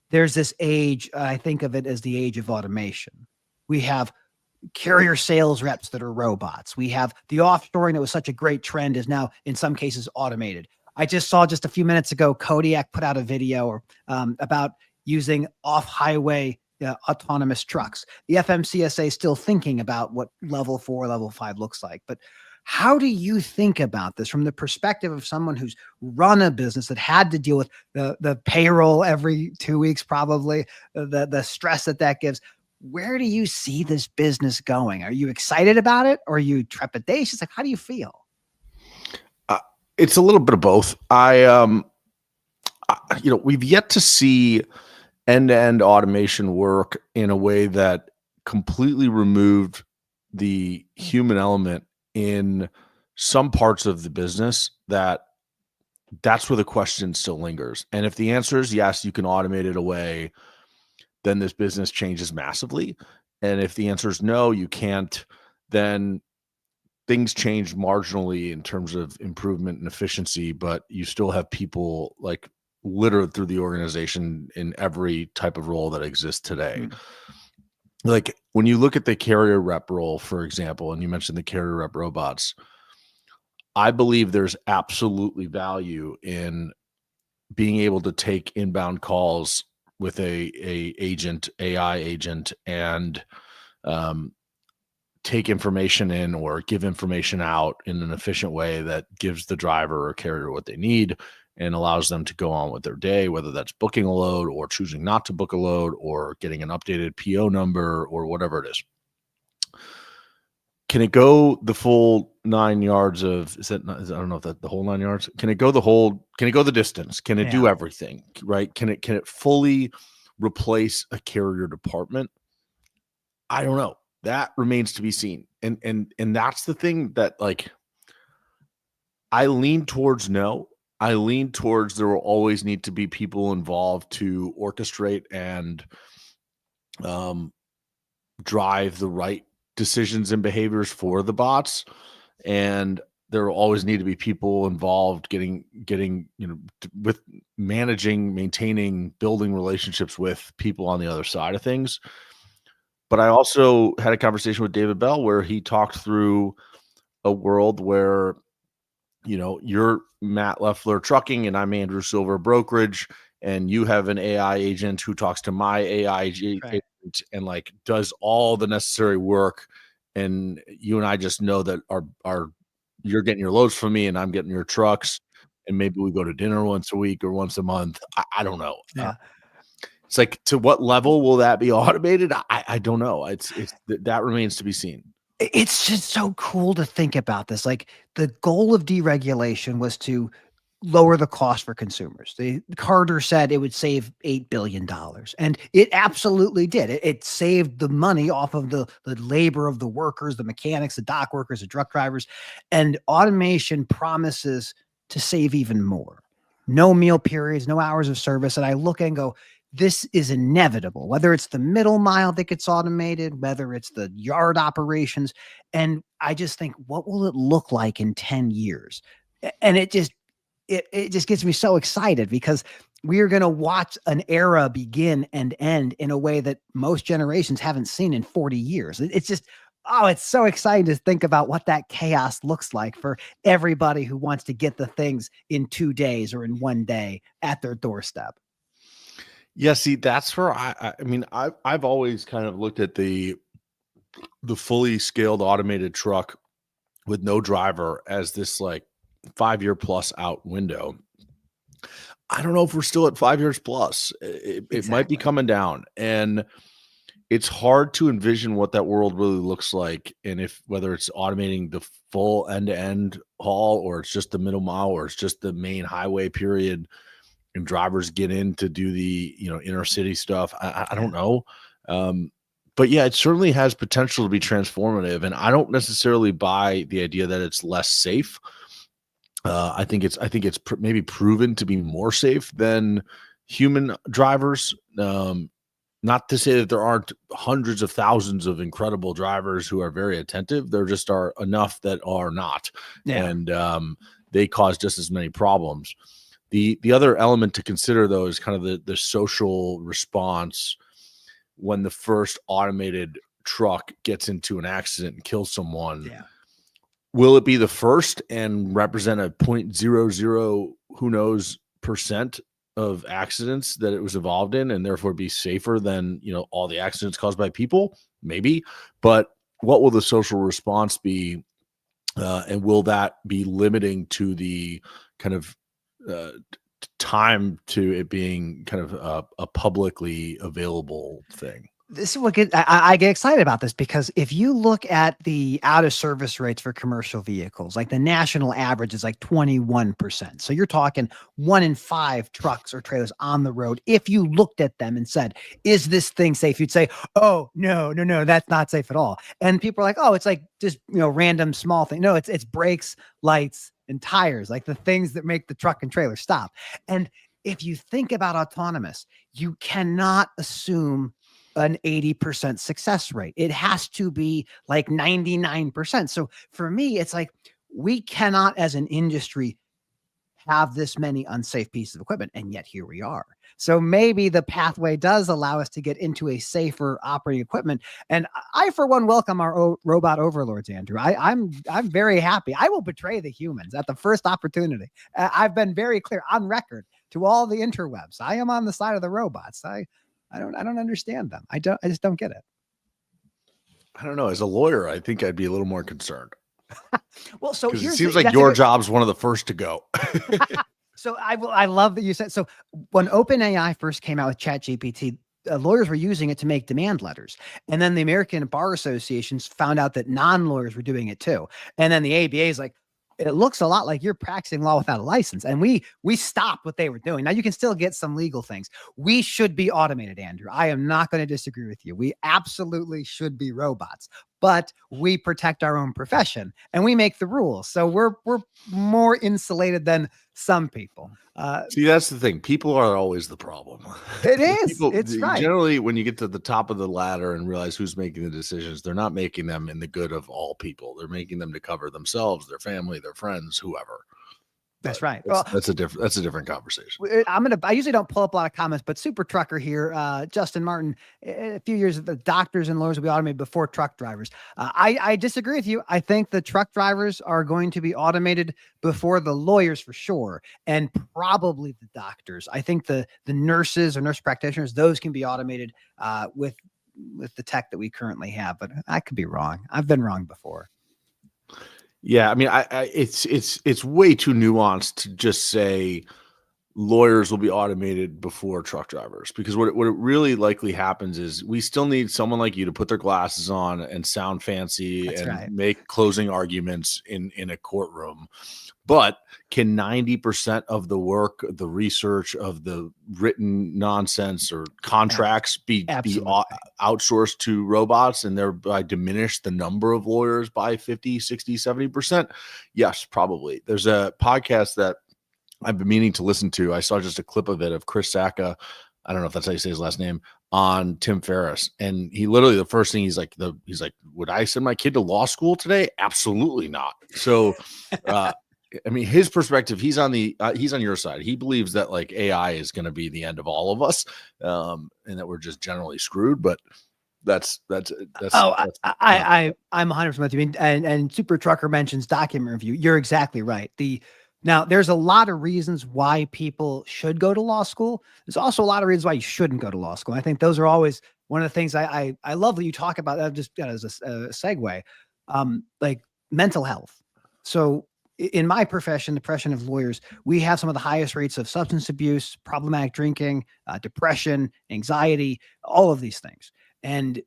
there's this age, I think of it as the age of automation. We have carrier sales reps that are robots. We have the offshoring that was such a great trend is now in some cases automated. I just saw just a few minutes ago, Kodiak put out a video about using off-highway autonomous trucks. The FMCSA is still thinking about what level 4, level 5 looks like. But how do you think about this from the perspective of someone who's run a business that had to deal with the payroll every 2 weeks, probably the stress that gives? Where do you see this business going? Are you excited about it or are you trepidatious? Like, how do you feel? It's a little bit of both. We've yet to see end-to-end automation work in a way that completely removed the human element in some parts of the business. That's where the question still lingers. And if the answer is yes, you can automate it away, then this business changes massively. And if the answer is no, you can't, then things change marginally in terms of improvement and efficiency, but you still have people like littered through the organization in every type of role that exists today. Like when you look at the carrier rep role, for example, and you mentioned the carrier rep robots, I believe there's absolutely value in being able to take inbound calls with a AI agent, and take information in or give information out in an efficient way that gives the driver or carrier what they need and allows them to go on with their day, whether that's booking a load or choosing not to book a load or getting an updated PO number or whatever it is. Can it go the full 9 yards of, I don't know if that's the whole 9 yards. Can it go the distance? Can it do everything, right? Can it fully replace a carrier department? I don't know. That remains to be seen. And that's the thing that, like, I lean towards no. I lean towards there will always need to be people involved to orchestrate and drive the right decisions and behaviors for the bots. And there will always need to be people involved getting with managing, maintaining, building relationships with people on the other side of things. But I also had a conversation with David Bell where he talked through a world where, you're Matt Leffler Trucking and I'm Andrew Silver Brokerage, and you have an AI agent who talks to my AI agent and like does all the necessary work. And you and I just know that you're getting your loads from me and I'm getting your trucks. And maybe we go to dinner once a week or once a month. I don't know. Yeah. It's like, to what level will that be automated? I don't know. That remains to be seen. It's just so cool to think about this. Like, the goal of deregulation was to lower the cost for consumers. Carter said it would save $8 billion. And it absolutely did. It saved the money off of the labor of the workers, the mechanics, the dock workers, the truck drivers. And automation promises to save even more. No meal periods, no hours of service. And I look and go, this is inevitable, whether it's the middle mile that gets automated, whether it's the yard operations. And I just think, what will it look like in 10 years? And it just gets me so excited because we are going to watch an era begin and end in a way that most generations haven't seen in 40 years. It's just, oh, it's so exciting to think about what that chaos looks like for everybody who wants to get the things in 2 days or in 1 day at their doorstep. Yeah, see, that's where I've always kind of looked at the fully scaled automated truck with no driver as this like 5-year plus out window. I don't know if we're still at 5 years plus. It might be coming down, and it's hard to envision what that world really looks like, and whether it's automating the full end-to-end haul, or it's just the middle mile, or it's just the main highway period, and drivers get in to do the inner city stuff. I don't know, but yeah, it certainly has potential to be transformative, and I don't necessarily buy the idea that it's less safe. I think it's maybe proven to be more safe than human drivers. Not to say that there aren't hundreds of thousands of incredible drivers who are very attentive. There just are enough that are not, and they cause just as many problems. The other element to consider, though, is kind of the social response when the first automated truck gets into an accident and kills someone. Yeah. Will it be the first and represent a 0.00 who knows percent of accidents that it was involved in, and therefore be safer than all the accidents caused by people? Maybe, but what will the social response be, and will that be limiting to the kind of time to it being kind of a publicly available thing? This is what I get excited about this, because if you look at the out of service rates for commercial vehicles, like the national average is like 21%. So you're talking 1 in 5 trucks or trailers on the road. If you looked at them and said, is this thing safe? You'd say, oh, no, that's not safe at all. And people are like, oh, it's like just, random small thing. No, it's brakes, lights, and tires, like the things that make the truck and trailer stop. And if you think about autonomous, you cannot assume an 80% success rate. It has to be like 99%. So for me, it's like, we cannot as an industry have this many unsafe pieces of equipment, and yet here we are. So maybe the pathway does allow us to get into a safer operating equipment. And I, for one, welcome our robot overlords, Andrew. I'm very happy. I will betray the humans at the first opportunity. I've been very clear on record to all the interwebs. I am on the side of the robots. I don't understand them. I just don't get it. I don't know. As a lawyer, I think I'd be a little more concerned. Well, so it seems like your job's one of the first to go. So I love that you said, so when OpenAI first came out with ChatGPT, lawyers were using it to make demand letters. And then the American Bar Associations found out that non-lawyers were doing it too. And then the ABA is like, it looks a lot like you're practicing law without a license. And we stopped what they were doing. Now you can still get some legal things. We should be automated, Andrew. I am not going to disagree with you. We absolutely should be robots, but we protect our own profession and we make the rules. So we're more insulated than some people. See, that's the thing. People are always the problem. It is. It's right. Generally, when you get to the top of the ladder and realize who's making the decisions, they're not making them in the good of all people. They're making them to cover themselves, their family, their friends, whoever. That's right. That's a different conversation. I usually don't pull up a lot of comments, but Super Trucker here, Justin Martin, a few years, the doctors and lawyers will be automated before truck drivers. I disagree with you. I think the truck drivers are going to be automated before the lawyers for sure, and probably the doctors. I think the nurses or nurse practitioners, those can be automated with the tech that we currently have, but I could be wrong. I've been wrong before. Yeah, I mean, it's way too nuanced to just say lawyers will be automated before truck drivers, because what it really likely happens is we still need someone like you to put their glasses on and sound fancy make closing arguments in a courtroom. But can 90% of the work, the research, of the written nonsense or contracts be outsourced to robots and thereby diminish the number of lawyers by 50, 60, 70%? Yes, probably. There's a podcast that I've been meaning to listen to. I saw just a clip of it of Chris Sacca I don't know if that's how you say his last name, on Tim Ferriss. And he literally, the first thing he's like, would I send my kid to law school today? Absolutely not. So, I mean, his perspective, he's on your side. He believes that like AI is going to be the end of all of us, and that we're just generally screwed. But I'm 100% with you. And Super Trucker mentions document review. You're exactly right. Now there's a lot of reasons why people should go to law school. There's also a lot of reasons why you shouldn't go to law school. I think those are always one of the things I love that you talk about. That just as a segue, like mental health. So in my profession, the profession of lawyers, we have some of the highest rates of substance abuse, problematic drinking, depression, anxiety, all of these things. And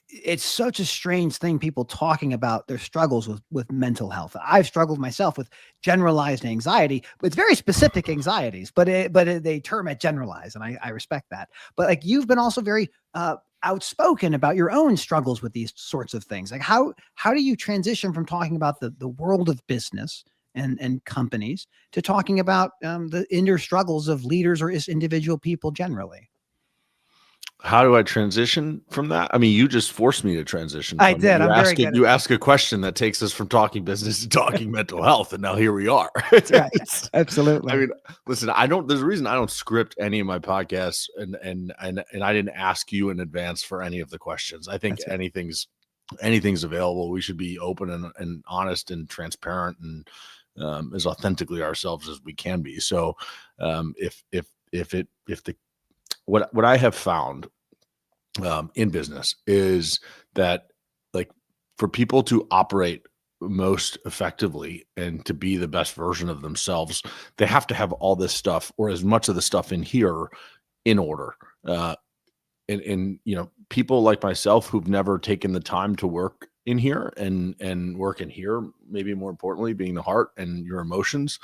it's such a strange thing, people talking about their struggles with mental health. I've struggled myself with generalized anxiety, but it's very specific anxieties, but they term it generalized, and I respect that. But like, you've been also very outspoken about your own struggles with these sorts of things. Like how do you transition from talking about the world of business and companies to talking about the inner struggles of leaders or individual people generally? How do I transition from that? I mean, you just forced me to transition. I did. I'm very good. You ask a question that takes us from talking business to talking mental health, and now here we are. Right. Absolutely. I mean, listen, there's a reason I don't script any of my podcasts, and I didn't ask you in advance for any of the questions. I think anything's available. We should be open and honest and transparent and as authentically ourselves as we can be. So, what I have found in business is that, like, for people to operate most effectively and to be the best version of themselves, they have to have all this stuff, or as much of the stuff in here, in order. And people like myself who've never taken the time to work in here and work in here, maybe more importantly, being the heart and your emotions.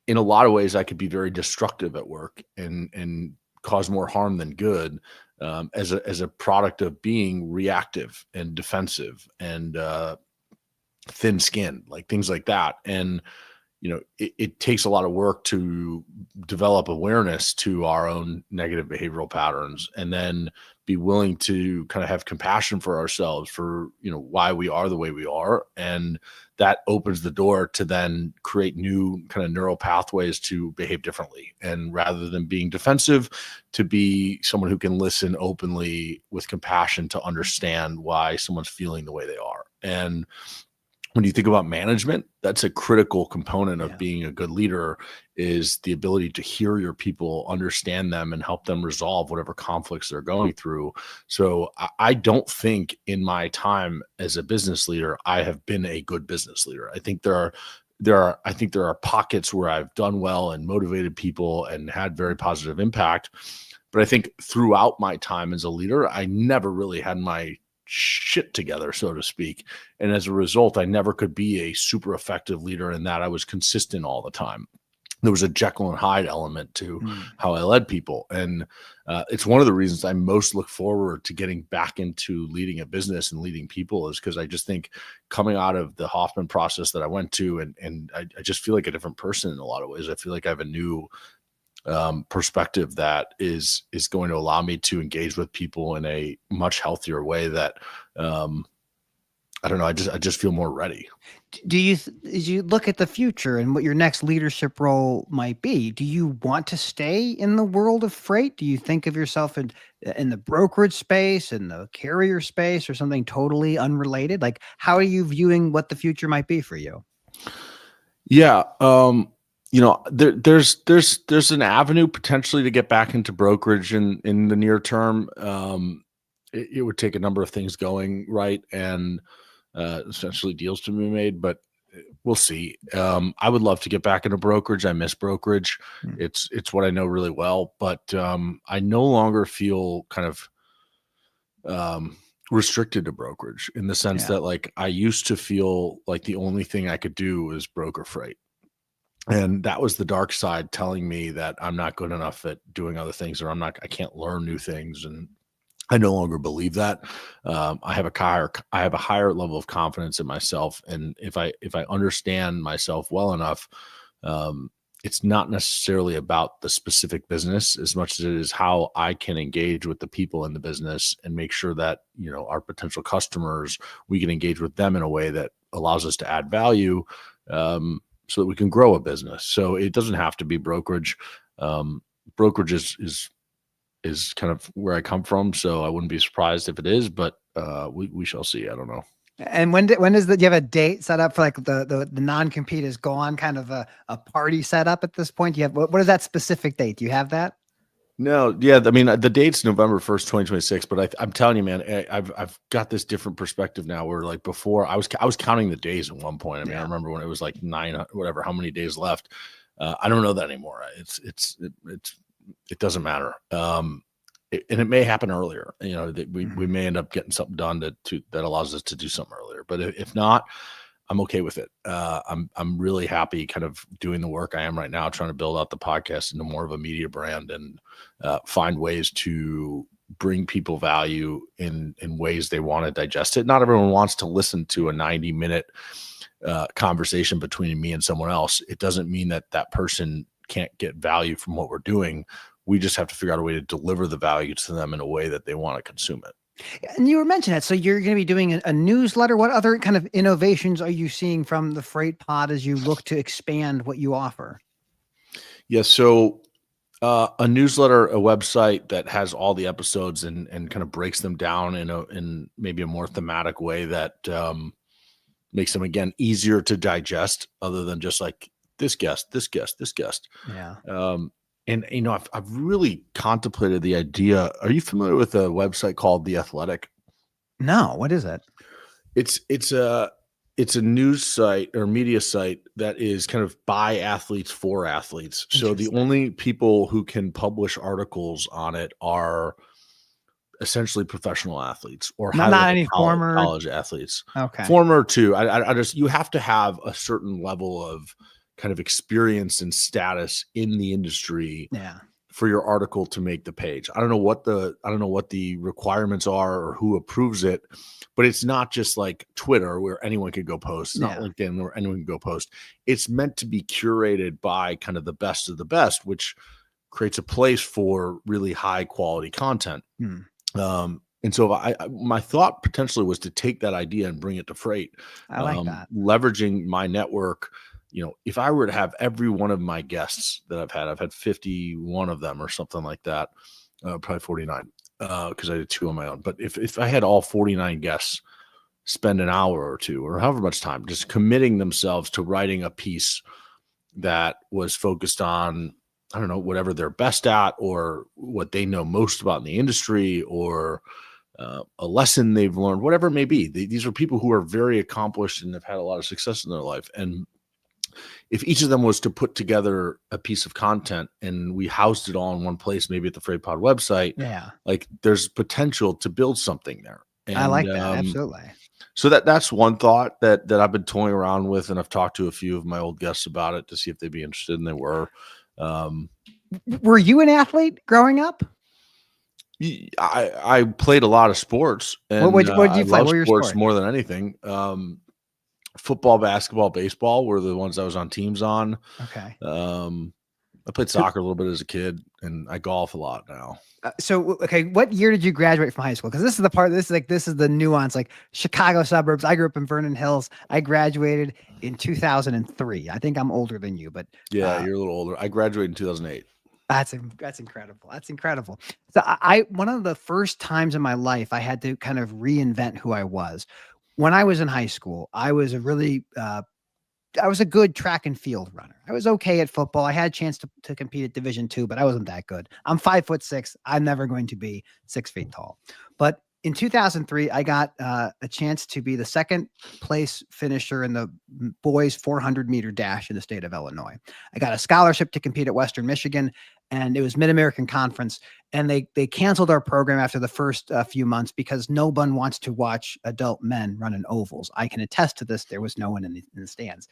In a lot of ways, I could be very destructive at work and cause more harm than good, as a product of being reactive and defensive and thin-skinned, like things like that. And it takes a lot of work to develop awareness to our own negative behavioral patterns, and then be willing to kind of have compassion for ourselves for, why we are the way we are. And that opens the door to then create new kind of neural pathways to behave differently. And rather than being defensive, to be someone who can listen openly with compassion to understand why someone's feeling the way they are. And when you think about management, that's a critical component of being a good leader, is the ability to hear your people, understand them, and help them resolve whatever conflicts they're going through. So I don't think in my time as a business leader, I have been a good business leader. I think there are pockets where I've done well and motivated people and had very positive impact. But I think throughout my time as a leader, I never really had my shit together, so to speak. And as a result, I never could be a super effective leader in that I was consistent all the time. There was a Jekyll and Hyde element to how I led people. And it's one of the reasons I most look forward to getting back into leading a business and leading people, is because I just think coming out of the Hoffman process that I went to, and I just feel like a different person in a lot of ways. I feel like I have a new perspective that is going to allow me to engage with people in a much healthier way that, I don't know. I just feel more ready. As you look at the future and what your next leadership role might be, do you want to stay in the world of freight? Do you think of yourself in the brokerage space, in the carrier space, or something totally unrelated? Like, how are you viewing what the future might be for you? Yeah. There's an avenue potentially to get back into brokerage in the near term. It would take a number of things going right, and essentially deals to be made, but we'll see. I would love to get back into brokerage. I miss brokerage. It's what I know really well, but I no longer feel kind of restricted to brokerage, in the sense that, like, I used to feel like the only thing I could do was broker freight. And that was the dark side telling me that I'm not good enough at doing other things, or I can't learn new things. And I no longer believe that. I have a higher level of confidence in myself. And if I understand myself well enough, it's not necessarily about the specific business as much as it is how I can engage with the people in the business and make sure that, our potential customers, we can engage with them in a way that allows us to add value, so that we can grow a business. So it doesn't have to be brokerage. Brokerage is kind of where I come from. So I wouldn't be surprised if it is, but we shall see. I don't know. And when is do you have a date set up for like the non-compete is gone, kind of a party set up at this point? Do you have, what is that specific date? Do you have that? No, yeah. I mean, the date's November 1st, 2026, but I'm telling you, man, I've got this different perspective now where like before I was counting the days at one point. I mean, I remember when it was like 9, whatever, how many days left. I don't know that anymore. It doesn't matter. And it may happen earlier, that we may end up getting something done that allows us to do something earlier. But if not, I'm okay with it. I'm really happy kind of doing the work I am right now, trying to build out the podcast into more of a media brand and find ways to bring people value in ways they want to digest it. Not everyone wants to listen to a 90-minute conversation between me and someone else. It doesn't mean that person can't get value from what we're doing. We just have to figure out a way to deliver the value to them in a way that they want to consume it. And you were mentioning that. So you're going to be doing a newsletter. What other kind of innovations are you seeing from the Freight Pod as you look to expand what you offer? Yeah. So a newsletter, a website that has all the episodes and kind of breaks them down in maybe a more thematic way that makes them, again, easier to digest other than just like this guest, this guest, this guest. Yeah. And, I've really contemplated the idea. Are you familiar with a website called The Athletic? No. What is it? It's a news site or media site that is kind of by athletes for athletes. So the only people who can publish articles on it are essentially professional athletes or not any former college athletes. Okay. Former too. I just, you have to have a certain level of kind of experience and status in the industry for your article to make the page. I don't know what the requirements are or who approves it, but it's not just like Twitter where anyone could go post. It's not LinkedIn where anyone can go post. It's meant to be curated by kind of the best of the best, which creates a place for really high quality content. And so my thought potentially was to take that idea and bring it to Freight. I like that. Leveraging my network. If I were to have every one of my guests that I've had 51 of them or something like that, probably 49, because I did 2 on my own. But if I had all 49 guests spend an hour or 2 or however much time just committing themselves to writing a piece that was focused on, I don't know, whatever they're best at or what they know most about in the industry or a lesson they've learned, whatever it may be. These are people who are very accomplished and have had a lot of success in their life. And if each of them was to put together a piece of content and we housed it all in one place, maybe at the Freight Pod website, like there's potential to build something there. And, I like that. Absolutely. So that's one thought that I've been toying around with, and I've talked to a few of my old guests about it to see if they'd be interested, and they were. Were you an athlete growing up? I played a lot of sports, and what did you play? What were your sports sports? more than anything. Football, basketball, baseball were the ones I was on teams on. Okay. I played soccer a little bit as a kid, and I golf a lot now. Okay, what year did you graduate from high school? Because this is the part. This is the nuance. Like Chicago suburbs. I grew up in Vernon Hills. I graduated in 2003. I think I'm older than you, but yeah, you're a little older. I graduated in 2008. That's incredible. That's incredible. So one of the first times in my life I had to kind of reinvent who I was. When I was in high school, I was a really, I was a good track and field runner. I was okay at football. I had a chance to compete at Division II, but I wasn't that good. I'm 5'6". I'm never going to be 6 feet tall. But in 2003, I got a chance to be the second place finisher in the boys 400 meter dash in the state of Illinois. I got a scholarship to compete at Western Michigan, and it was Mid-American Conference. And they canceled our program after the first few months because no one wants to watch adult men run in ovals. I can attest to this. There was no one in the stands.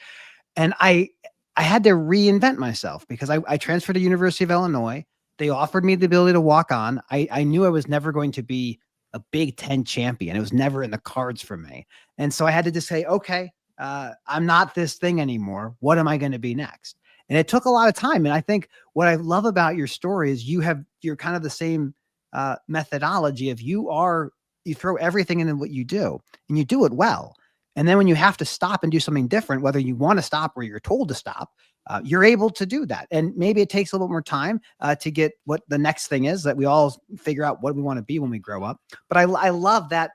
And I had to reinvent myself because I transferred to University of Illinois. They offered me the ability to walk on. I knew I was never going to be a Big Ten champion. It was never in the cards for me. And so I had to just say, okay, I'm not this thing anymore. What am I going to be next? And it took a lot of time. And I think what I love about your story is you're kind of the same methodology of you throw everything into what you do and you do it well. And then when you have to stop and do something different, whether you want to stop or you're told to stop, you're able to do that. And maybe it takes a little more time to get what the next thing is, that we all figure out what we want to be when we grow up. But I love that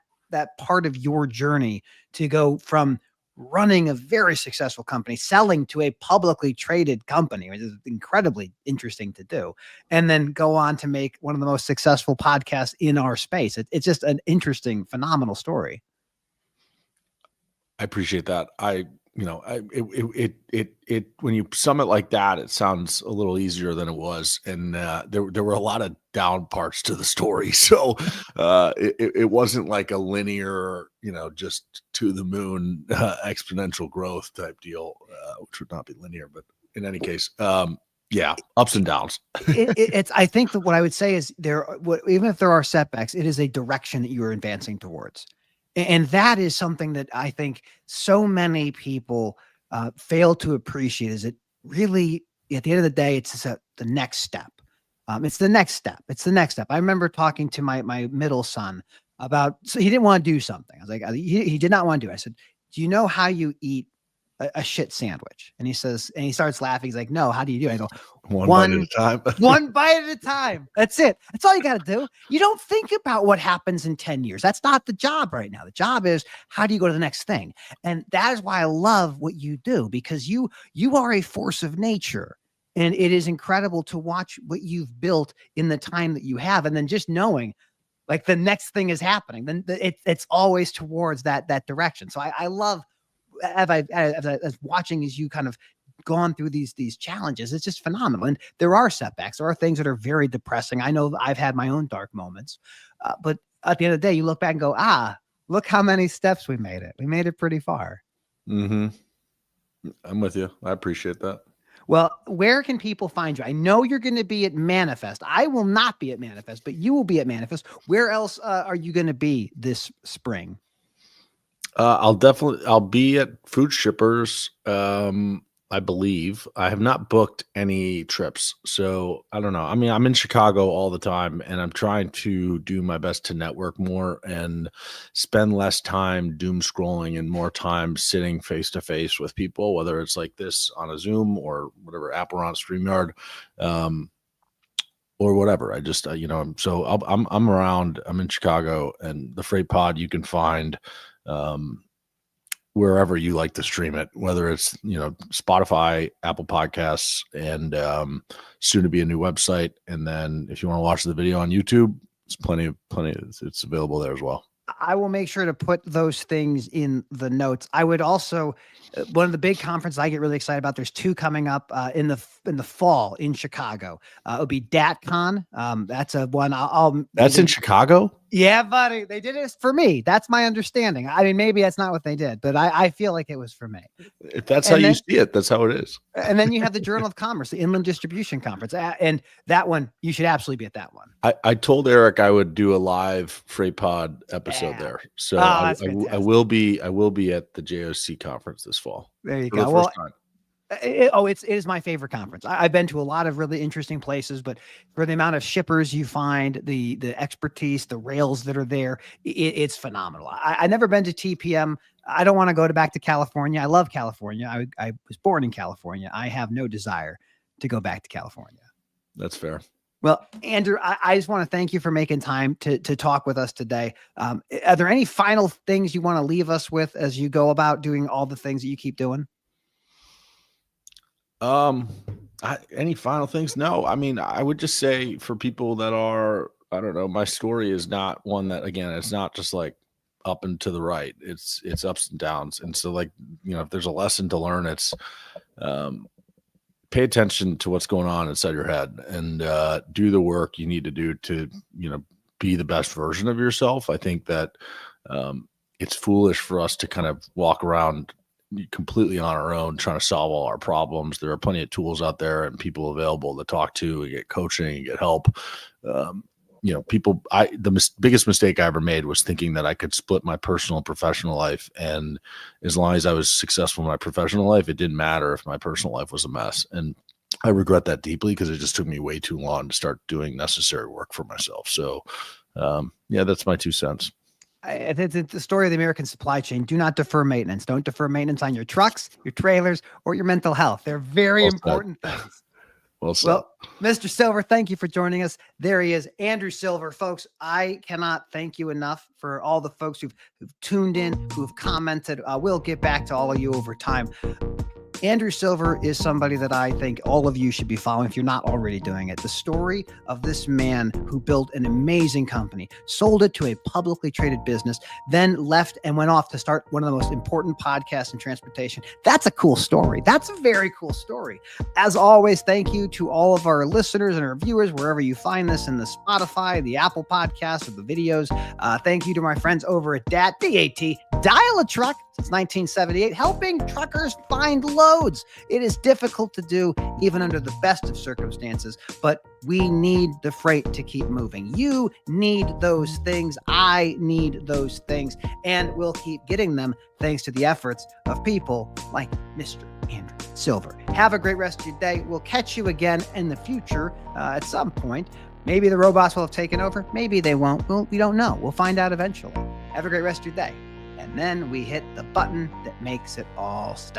part of your journey to go from running a very successful company, selling to a publicly traded company, which is incredibly interesting to do, and then go on to make one of the most successful podcasts in our space. It's just an interesting, phenomenal story. I appreciate that. When you sum it like that, it sounds a little easier than it was. And there were a lot of down parts to the story. So it wasn't like a linear, just to the moon exponential growth type deal, which would not be linear, but in any case, yeah, ups and downs. I think that what I would say is even if there are setbacks, it is a direction that you are advancing towards. And that is something that I think so many people fail to appreciate. Is it really, at the end of the day, it's the next step. It's the next step. It's the next step. I remember talking to my middle son so he didn't want to do something. I was like, he did not want to do it. I said, do you know how you eat a shit sandwich? And he starts laughing. He's like, no, how do you do it? I go, one bite at a time. One bite at a time. That's it. That's all you got to do. You don't think about what happens in 10 years. That's not the job right now. The job is, how do you go to the next thing? And that is why I love what you do, because you are a force of nature. And it is incredible to watch what you've built in the time that you have. And then just knowing like the next thing is happening, then it's always towards that direction. So I love, as watching as you kind of gone through these challenges, it's just phenomenal. And there are setbacks. There are things that are very depressing. I know I've had my own dark moments, but at the end of the day, you look back and go, look how many steps we made it. We made it pretty far. Mm-hmm. I'm with you. I appreciate that. Well, where can people find you? I know you're going to be at Manifest. I will not be at Manifest, but you will be at Manifest. Where else are you going to be this spring? I'll be at Food Shippers. I believe I have not booked any trips, so I don't know. I mean, I'm in Chicago all the time, and I'm trying to do my best to network more and spend less time doom scrolling and more time sitting face to face with people, whether it's like this on a Zoom or whatever app we're on, StreamYard, or whatever. I just, so I'm around. I'm in Chicago, and the Freight Pod you can find wherever you like to stream it, whether it's, Spotify, Apple Podcasts, and soon to be a new website. And then if you want to watch the video on YouTube, it's plenty. It's available there as well. I will make sure to put those things in the notes. I would also, one of the big conferences I get really excited about, there's two coming up in the fall in Chicago. It'll be DatCon. That's a one. That's in Chicago? Yeah, buddy. They did it for me. That's my understanding. I mean, maybe that's not what they did, but I feel like it was for me. If that's how you see it, that's how it is. And then you have the Journal of Commerce, the Inland Distribution Conference. And that one, you should absolutely be at that one. I told Eric I would do a live Freight Pod episode there. So I will be at the JOC conference this fall. There you go. Well, it is my favorite conference. I've been to a lot of really interesting places, but for the amount of shippers you find, the expertise, the rails that are there, it's phenomenal. I've never been to TPM. I don't want to go back to California. I love California. I was born in California. I have no desire to go back to California. That's fair. Well, Andrew, I just want to thank you for making time to talk with us today. Are there any final things you want to leave us with as you go about doing all the things that you keep doing? Any final things? No, I mean, I would just say for people that are, I don't know, my story is not one that, again, it's not just like up and to the right. It's ups and downs. And so like, if there's a lesson to learn, it's, pay attention to what's going on inside your head and, do the work you need to do to, be the best version of yourself. I think that, it's foolish for us to kind of walk around completely on our own trying to solve all our problems. There are plenty of tools out there and people available to talk to and get coaching and get help. biggest mistake I ever made was thinking that I could split my personal and professional life. And as long as I was successful in my professional life, it didn't matter if my personal life was a mess. And I regret that deeply because it just took me way too long to start doing necessary work for myself. So, that's my 2 cents. It's the story of the American supply chain. Do not defer maintenance. Don't defer maintenance on your trucks, your trailers, or your mental health. They're very important things. Well, Mr. Silver, thank you for joining us. There he is, Andrew Silver. Folks, I cannot thank you enough for all the folks who've tuned in, who've commented. We'll get back to all of you over time. Andrew Silver is somebody that I think all of you should be following if you're not already doing it. The story of this man who built an amazing company, sold it to a publicly traded business, then left and went off to start one of the most important podcasts in transportation. That's a cool story. That's a very cool story. As always, thank you to all of our listeners and our viewers, wherever you find this, in the Spotify, the Apple Podcast, or the videos. Thank you to my friends over at DAT, Dial a Truck, since 1978, helping truckers find loads. It is difficult to do even under the best of circumstances, but we need the freight to keep moving. You need those things. I need those things, and we'll keep getting them thanks to the efforts of people like Mr. Andrew Silver. Have a great rest of your day. We'll catch you again in the future at some point. Maybe the robots will have taken over. Maybe they won't. We don't know. We'll find out eventually. Have a great rest of your day. And then we hit the button that makes it all stop.